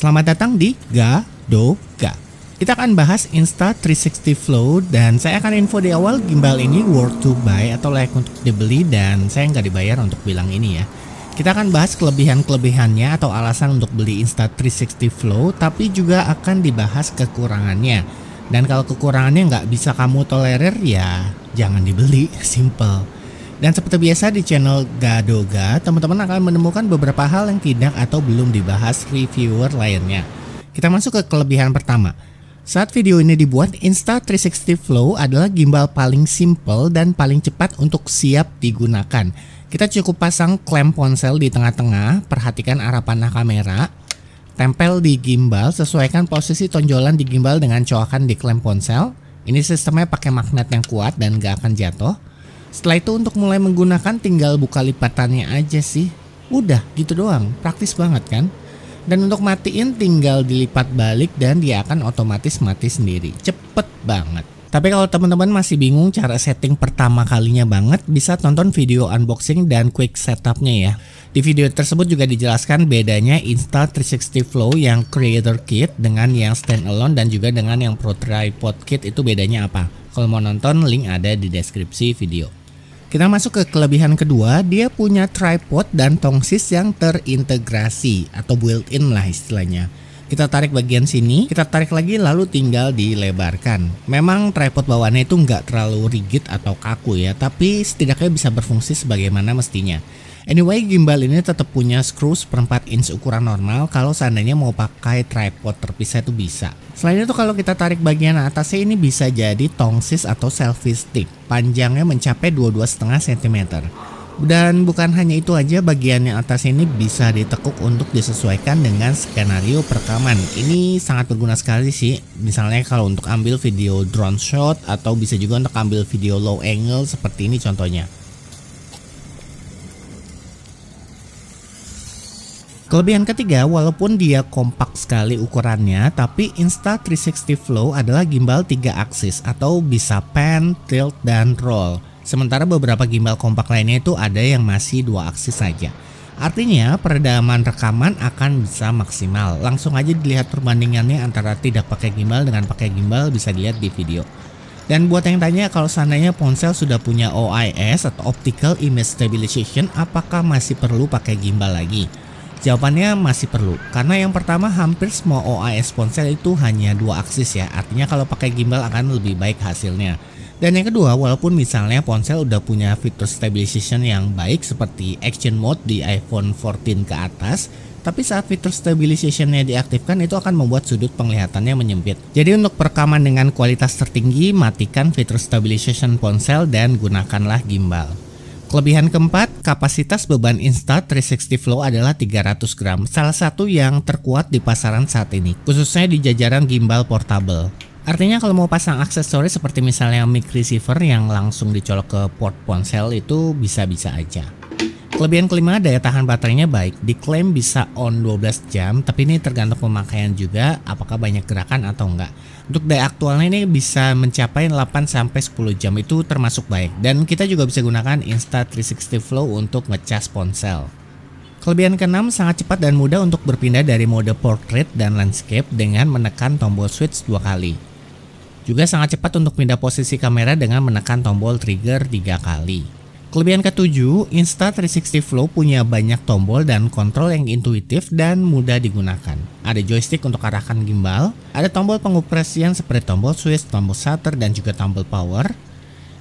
Selamat datang di Gadoga. Kita akan bahas Insta360 Flow dan saya akan info di awal gimbal ini worth to buy atau layak untuk dibeli dan saya nggak dibayar untuk bilang ini ya. Kita akan bahas kelebihan-kelebihannya atau alasan untuk beli Insta360 Flow, tapi juga akan dibahas kekurangannya. Dan kalau kekurangannya nggak bisa kamu tolerir ya jangan dibeli, simple. Dan seperti biasa di channel Gadoga, teman-teman akan menemukan beberapa hal yang tidak atau belum dibahas reviewer lainnya. Kita masuk ke kelebihan pertama. Saat video ini dibuat, Insta360 Flow adalah gimbal paling simple dan paling cepat untuk siap digunakan. Kita cukup pasang klem ponsel di tengah-tengah, perhatikan arah panah kamera, tempel di gimbal, sesuaikan posisi tonjolan di gimbal dengan coakan di klem ponsel. Ini sistemnya pakai magnet yang kuat dan gak akan jatuh. Setelah itu untuk mulai menggunakan tinggal buka lipatannya aja sih. Udah gitu doang, praktis banget kan? Dan untuk matiin tinggal dilipat balik dan dia akan otomatis mati sendiri. Cepet banget. Tapi kalau teman-teman masih bingung cara setting pertama kalinya banget, bisa tonton video unboxing dan quick setupnya ya. Di video tersebut juga dijelaskan bedanya Insta360 Flow yang Creator Kit dengan yang Standalone dan juga dengan yang Pro Tripod Kit itu bedanya apa. Kalau mau nonton, link ada di deskripsi video. Kita masuk ke kelebihan kedua, dia punya tripod dan tongsis yang terintegrasi atau built-in lah istilahnya. Kita tarik bagian sini, kita tarik lagi lalu tinggal dilebarkan. Memang tripod bawaannya itu nggak terlalu rigid atau kaku ya, tapi setidaknya bisa berfungsi sebagaimana mestinya. Anyway, gimbal ini tetap punya skru 1/4 inch ukuran normal. Kalau seandainya mau pakai tripod terpisah itu bisa. Selain itu kalau kita tarik bagian atasnya ini bisa jadi tongsis atau selfie stick. Panjangnya mencapai 22,5 cm. Dan bukan hanya itu aja, bagian yang atas ini bisa ditekuk untuk disesuaikan dengan skenario perekaman. Ini sangat berguna sekali sih. Misalnya kalau untuk ambil video drone shot atau bisa juga untuk ambil video low angle seperti ini contohnya. Kelebihan ketiga, walaupun dia kompak sekali ukurannya, tapi Insta360 Flow adalah gimbal 3 aksis atau bisa pan, tilt, dan roll. Sementara beberapa gimbal kompak lainnya itu ada yang masih 2 aksis saja. Artinya peredaman rekaman akan bisa maksimal. Langsung aja dilihat perbandingannya antara tidak pakai gimbal dengan pakai gimbal, bisa dilihat di video. Dan buat yang tanya kalau seandainya ponsel sudah punya OIS atau Optical Image Stabilization, apakah masih perlu pakai gimbal lagi? Jawabannya masih perlu, karena yang pertama hampir semua OIS ponsel itu hanya 2 aksis ya, artinya kalau pakai gimbal akan lebih baik hasilnya. Dan yang kedua, walaupun misalnya ponsel udah punya fitur stabilization yang baik seperti action mode di iPhone 14 ke atas, tapi saat fitur stabilizationnya diaktifkan itu akan membuat sudut penglihatannya menyempit. Jadi untuk perekaman dengan kualitas tertinggi, matikan fitur stabilization ponsel dan gunakanlah gimbal. Kelebihan keempat, kapasitas beban Insta360 Flow adalah 300 gram, salah satu yang terkuat di pasaran saat ini, khususnya di jajaran gimbal portable. Artinya kalau mau pasang aksesoris seperti misalnya mic receiver yang langsung dicolok ke port ponsel itu bisa-bisa aja. Kelebihan kelima, daya tahan baterainya baik, diklaim bisa on 12 jam, tapi ini tergantung pemakaian juga, apakah banyak gerakan atau enggak. Untuk daya aktualnya ini bisa mencapai 8-10 jam, itu termasuk baik. Dan kita juga bisa gunakan Insta360 Flow untuk ngecas ponsel. Kelebihan keenam, sangat cepat dan mudah untuk berpindah dari mode portrait dan landscape dengan menekan tombol switch 2 kali. Juga sangat cepat untuk pindah posisi kamera dengan menekan tombol trigger 3 kali. Kelebihan ketujuh, Insta360 Flow punya banyak tombol dan kontrol yang intuitif dan mudah digunakan. Ada joystick untuk arahkan gimbal, ada tombol pengoperasian seperti tombol switch, tombol shutter, dan juga tombol power.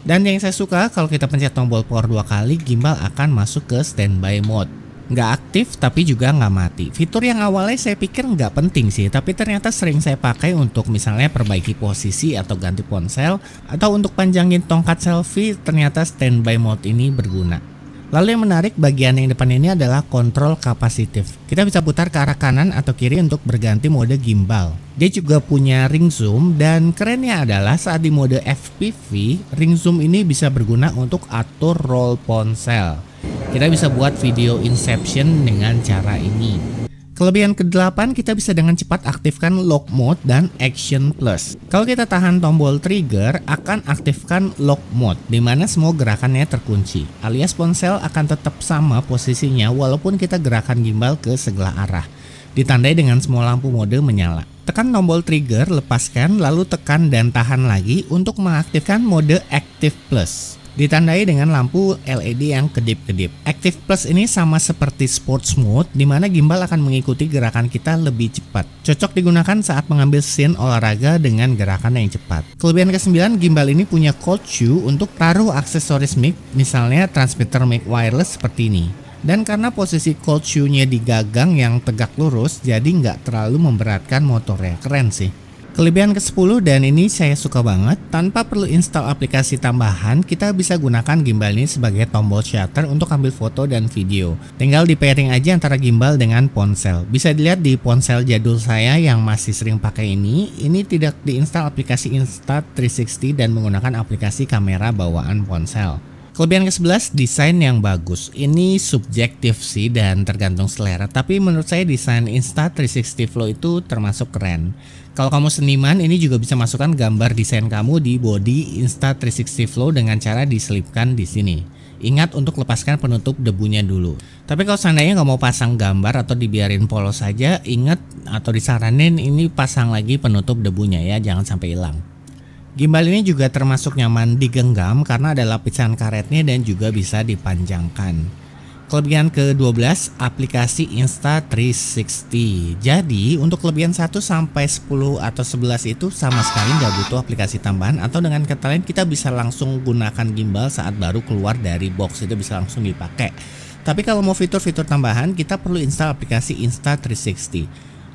Dan yang saya suka, kalau kita pencet tombol power 2 kali, gimbal akan masuk ke standby mode. Nggak aktif tapi juga nggak mati. Fitur yang awalnya saya pikir nggak penting sih, tapi ternyata sering saya pakai untuk misalnya perbaiki posisi atau ganti ponsel, atau untuk panjangin tongkat selfie, ternyata standby mode ini berguna. Lalu yang menarik bagian yang depan ini adalah kontrol kapasitif. Kita bisa putar ke arah kanan atau kiri untuk berganti mode gimbal. Dia juga punya ring zoom dan kerennya adalah saat di mode FPV, ring zoom ini bisa berguna untuk atur roll ponsel. Kita bisa buat video inception dengan cara ini. Kelebihan ke-8, kita bisa dengan cepat aktifkan lock mode dan action plus. Kalau kita tahan tombol trigger, akan aktifkan lock mode, dimana semua gerakannya terkunci, alias ponsel akan tetap sama posisinya walaupun kita gerakan gimbal ke segala arah. ditandai dengan semua lampu mode menyala. Tekan tombol trigger, lepaskan, lalu tekan dan tahan lagi untuk mengaktifkan mode Active Plus. Ditandai dengan lampu LED yang kedip-kedip. Active Plus ini sama seperti Sports Mode, di mana gimbal akan mengikuti gerakan kita lebih cepat. Cocok digunakan saat mengambil scene olahraga dengan gerakan yang cepat. Kelebihan ke-9, gimbal ini punya cold shoe untuk taruh aksesoris mic, misalnya transmitter mic wireless seperti ini. Dan karena posisi cold shoe-nya di gagang yang tegak lurus, jadi nggak terlalu memberatkan motornya. Keren sih. Kelebihan ke-10, dan ini saya suka banget, tanpa perlu install aplikasi tambahan, kita bisa gunakan gimbal ini sebagai tombol shutter untuk ambil foto dan video. Tinggal di pairing aja antara gimbal dengan ponsel. Bisa dilihat di ponsel jadul saya yang masih sering pakai ini tidak diinstal aplikasi Insta360 dan menggunakan aplikasi kamera bawaan ponsel. Kelebihan ke-11, desain yang bagus. Ini subjektif sih dan tergantung selera, tapi menurut saya desain Insta360 Flow itu termasuk keren. Kalau kamu seniman, ini juga bisa masukkan gambar desain kamu di body Insta360 Flow dengan cara diselipkan di sini. Ingat untuk lepaskan penutup debunya dulu. Tapi kalau seandainya nggak mau pasang gambar atau dibiarin polos saja, ingat atau disaranin ini pasang lagi penutup debunya ya, jangan sampai hilang. Gimbal ini juga termasuk nyaman digenggam karena ada lapisan karetnya dan juga bisa dipanjangkan. Kelebihan ke-12, aplikasi Insta360. Jadi untuk kelebihan 1 sampai 10 atau 11 itu sama sekali nggak butuh aplikasi tambahan, atau dengan kata lain kita bisa langsung gunakan gimbal saat baru keluar dari box, itu bisa langsung dipakai. Tapi kalau mau fitur-fitur tambahan, kita perlu install aplikasi Insta360.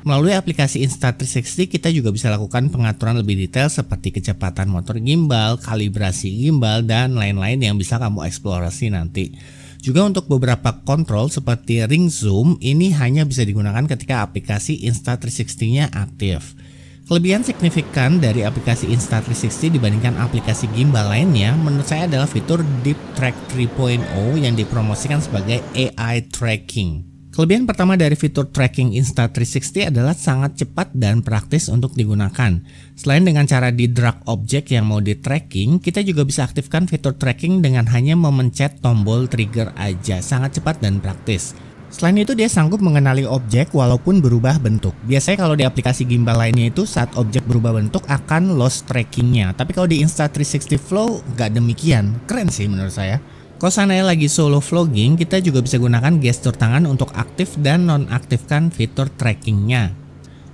Melalui aplikasi Insta360 kita juga bisa lakukan pengaturan lebih detail seperti kecepatan motor gimbal, kalibrasi gimbal, dan lain-lain yang bisa kamu eksplorasi nanti. Juga untuk beberapa kontrol seperti ring zoom, ini hanya bisa digunakan ketika aplikasi Insta360-nya aktif. Kelebihan signifikan dari aplikasi Insta360 dibandingkan aplikasi gimbal lainnya menurut saya adalah fitur Deep Track 3.0 yang dipromosikan sebagai AI tracking. Kelebihan pertama dari fitur tracking Insta360 adalah sangat cepat dan praktis untuk digunakan. Selain dengan cara di drag objek yang mau di tracking, kita juga bisa aktifkan fitur tracking dengan hanya memencet tombol trigger aja. Sangat cepat dan praktis. Selain itu dia sanggup mengenali objek walaupun berubah bentuk. Biasanya kalau di aplikasi gimbal lainnya itu saat objek berubah bentuk akan lost trackingnya. Tapi kalau di Insta360 Flow nggak demikian. Keren sih menurut saya. Kalau seandainya lagi solo vlogging, kita juga bisa gunakan gestur tangan untuk aktif dan nonaktifkan fitur trackingnya.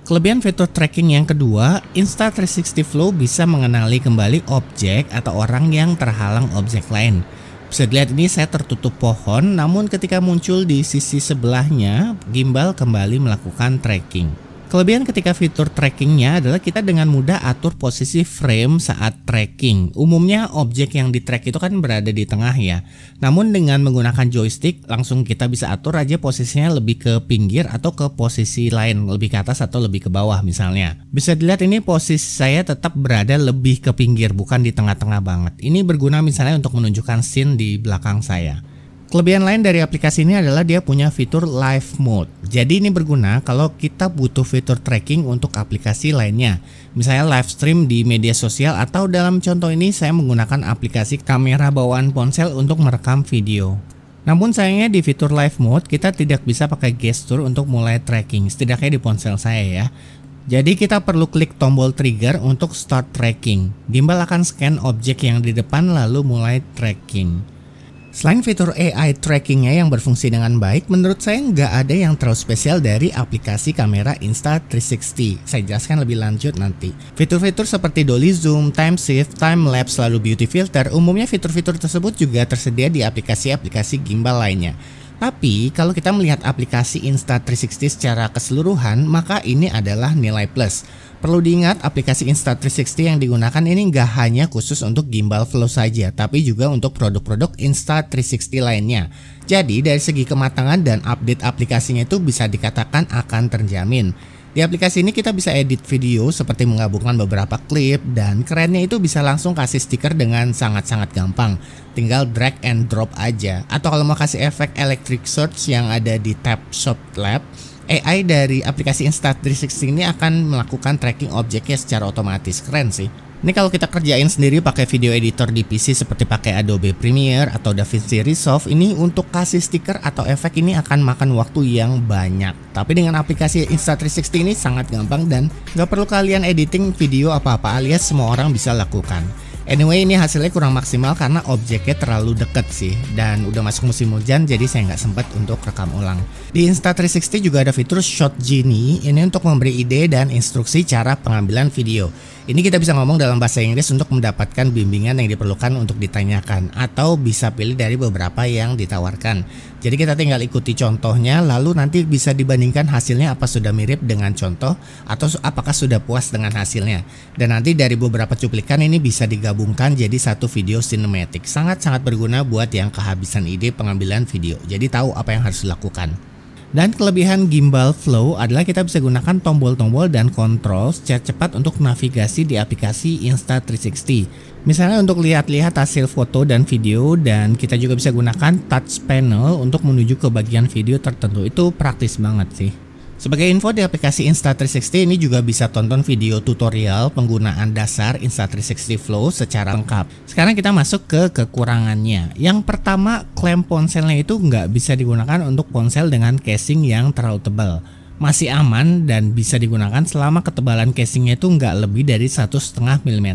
Kelebihan fitur tracking yang kedua, Insta360 Flow bisa mengenali kembali objek atau orang yang terhalang objek lain. Bisa dilihat ini saya tertutup pohon, namun ketika muncul di sisi sebelahnya, gimbal kembali melakukan tracking. Kelebihan ketika fitur trackingnya adalah kita dengan mudah atur posisi frame saat tracking. Umumnya objek yang di track itu kan berada di tengah ya. Namun dengan menggunakan joystick langsung kita bisa atur aja posisinya lebih ke pinggir atau ke posisi lain, lebih ke atas atau lebih ke bawah misalnya. Bisa dilihat ini posisi saya tetap berada lebih ke pinggir, bukan di tengah-tengah banget. Ini berguna misalnya untuk menunjukkan scene di belakang saya. Kelebihan lain dari aplikasi ini adalah dia punya fitur live mode. Jadi ini berguna kalau kita butuh fitur tracking untuk aplikasi lainnya. Misalnya live stream di media sosial, atau dalam contoh ini saya menggunakan aplikasi kamera bawaan ponsel untuk merekam video. Namun sayangnya di fitur live mode kita tidak bisa pakai gestur untuk mulai tracking, setidaknya di ponsel saya ya. Jadi kita perlu klik tombol trigger untuk start tracking. Gimbal akan scan objek yang di depan lalu mulai tracking. Selain fitur AI trackingnya yang berfungsi dengan baik, menurut saya nggak ada yang terlalu spesial dari aplikasi kamera Insta360. Saya jelaskan lebih lanjut nanti. Fitur-fitur seperti dolly zoom, time shift, time lapse, lalu beauty filter, umumnya fitur-fitur tersebut juga tersedia di aplikasi-aplikasi gimbal lainnya. Tapi kalau kita melihat aplikasi Insta360 secara keseluruhan, maka ini adalah nilai plus. Perlu diingat, aplikasi Insta360 yang digunakan ini nggak hanya khusus untuk gimbal flow saja, tapi juga untuk produk-produk Insta360 lainnya. Jadi dari segi kematangan dan update aplikasinya itu bisa dikatakan akan terjamin. Di aplikasi ini kita bisa edit video seperti menggabungkan beberapa klip, dan kerennya itu bisa langsung kasih stiker dengan sangat-sangat gampang. Tinggal drag and drop aja. Atau kalau mau kasih efek electric search yang ada di tab Shop Lab, AI dari aplikasi Insta360 ini akan melakukan tracking objeknya secara otomatis. Keren sih. Ini kalau kita kerjain sendiri pakai video editor di PC seperti pakai Adobe Premiere atau DaVinci Resolve, ini untuk kasih stiker atau efek ini akan makan waktu yang banyak. Tapi dengan aplikasi Insta360 ini sangat gampang dan nggak perlu kalian editing video apa-apa, alias semua orang bisa lakukan. Anyway, ini hasilnya kurang maksimal karena objeknya terlalu deket sih, dan udah masuk musim hujan jadi saya nggak sempat untuk rekam ulang. Di Insta360 juga ada fitur Shot Genie, ini untuk memberi ide dan instruksi cara pengambilan video. Ini kita bisa ngomong dalam bahasa Inggris untuk mendapatkan bimbingan yang diperlukan untuk ditanyakan, atau bisa pilih dari beberapa yang ditawarkan. Jadi kita tinggal ikuti contohnya, lalu nanti bisa dibandingkan hasilnya apa sudah mirip dengan contoh atau apakah sudah puas dengan hasilnya. Dan nanti dari beberapa cuplikan ini bisa digabungkan jadi satu video sinematik. Sangat-sangat berguna buat yang kehabisan ide pengambilan video. Jadi tahu apa yang harus dilakukan. Dan kelebihan gimbal flow adalah kita bisa gunakan tombol-tombol dan kontrol secara cepat untuk navigasi di aplikasi Insta360. Misalnya untuk lihat-lihat hasil foto dan video, dan kita juga bisa gunakan touch panel untuk menuju ke bagian video tertentu. Itu praktis banget sih. Sebagai info, di aplikasi Insta360 ini juga bisa tonton video tutorial penggunaan dasar Insta360 Flow secara lengkap. Sekarang kita masuk ke kekurangannya. Yang pertama, klem ponselnya itu nggak bisa digunakan untuk ponsel dengan casing yang terlalu tebal. Masih aman dan bisa digunakan selama ketebalan casingnya itu nggak lebih dari 1,5 mm.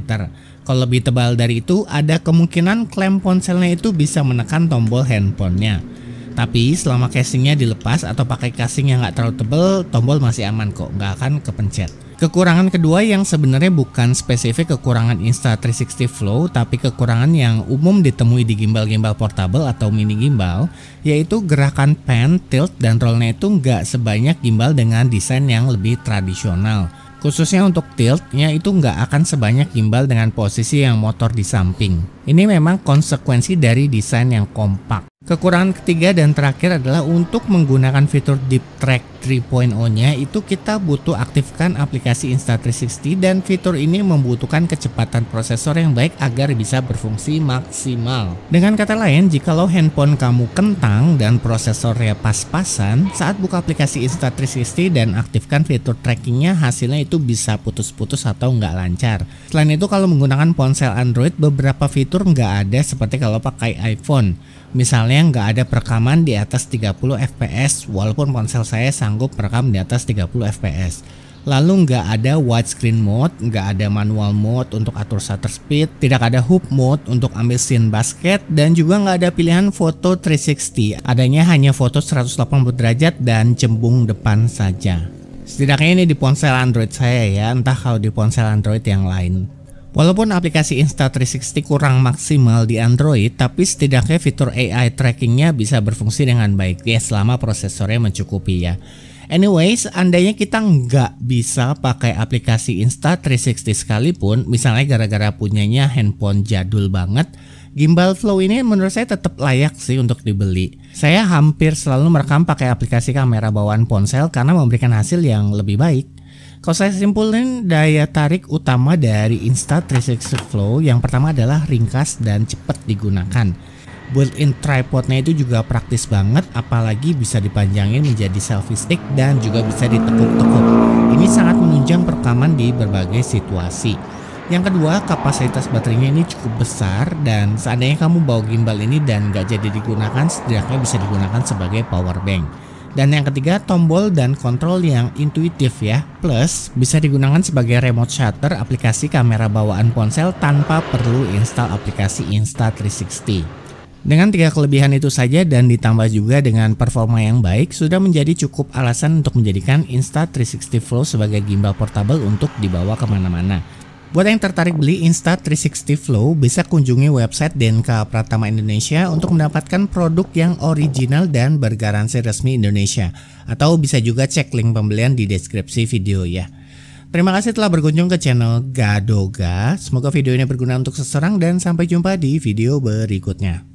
Kalau lebih tebal dari itu, ada kemungkinan klem ponselnya itu bisa menekan tombol handphonenya. Tapi selama casingnya dilepas atau pakai casing yang nggak terlalu tebal, tombol masih aman kok, nggak akan kepencet. Kekurangan kedua yang sebenarnya bukan spesifik kekurangan Insta360 Flow, tapi kekurangan yang umum ditemui di gimbal-gimbal portable atau mini gimbal, yaitu gerakan pan, tilt, dan rollnya itu nggak sebanyak gimbal dengan desain yang lebih tradisional. Khususnya untuk tiltnya itu nggak akan sebanyak gimbal dengan posisi yang motor di samping. Ini memang konsekuensi dari desain yang kompak. Kekurangan ketiga dan terakhir adalah untuk menggunakan fitur Deep Track 3.0-nya itu kita butuh aktifkan aplikasi Insta360, dan fitur ini membutuhkan kecepatan prosesor yang baik agar bisa berfungsi maksimal. Dengan kata lain, jikalau handphone kamu kentang dan prosesornya pas-pasan, saat buka aplikasi Insta360 dan aktifkan fitur trackingnya, hasilnya itu bisa putus-putus atau nggak lancar. Selain itu, kalau menggunakan ponsel Android, beberapa fitur nggak ada seperti kalau pakai iPhone. Misalnya nggak ada perekaman di atas 30 fps, walaupun ponsel saya sanggup merekam di atas 30 fps. Lalu nggak ada widescreen mode, nggak ada manual mode untuk atur shutter speed, tidak ada hoop mode untuk ambil scene basket, dan juga nggak ada pilihan foto 360. Adanya hanya foto 180 derajat dan cembung depan saja. Setidaknya ini di ponsel Android saya ya, entah kalau di ponsel Android yang lain. Walaupun aplikasi Insta360 kurang maksimal di Android, tapi setidaknya fitur AI trackingnya bisa berfungsi dengan baik ya, selama prosesornya mencukupi ya. Anyways, andainya kita nggak bisa pakai aplikasi Insta360 sekalipun, misalnya gara-gara punyanya handphone jadul banget, gimbal flow ini menurut saya tetap layak sih untuk dibeli. Saya hampir selalu merekam pakai aplikasi kamera bawaan ponsel karena memberikan hasil yang lebih baik. Kalau saya simpulin, daya tarik utama dari Insta360 Flow yang pertama adalah ringkas dan cepat digunakan. Built-in tripodnya itu juga praktis banget, apalagi bisa dipanjangin menjadi selfie stick dan juga bisa ditekuk-tekuk. Ini sangat menunjang perekaman di berbagai situasi. Yang kedua, kapasitas baterainya ini cukup besar, dan seandainya kamu bawa gimbal ini dan nggak jadi digunakan, setidaknya bisa digunakan sebagai power bank. Dan yang ketiga, tombol dan kontrol yang intuitif ya. Plus, bisa digunakan sebagai remote shutter aplikasi kamera bawaan ponsel tanpa perlu install aplikasi Insta360. Dengan tiga kelebihan itu saja dan ditambah juga dengan performa yang baik, sudah menjadi cukup alasan untuk menjadikan Insta360 Flow sebagai gimbal portable untuk dibawa kemana-mana. Buat yang tertarik beli Insta360 Flow, bisa kunjungi website DNK Pratama Indonesia untuk mendapatkan produk yang original dan bergaransi resmi Indonesia. Atau bisa juga cek link pembelian di deskripsi video ya. Terima kasih telah berkunjung ke channel Gadoga. Semoga video ini berguna untuk seseorang dan sampai jumpa di video berikutnya.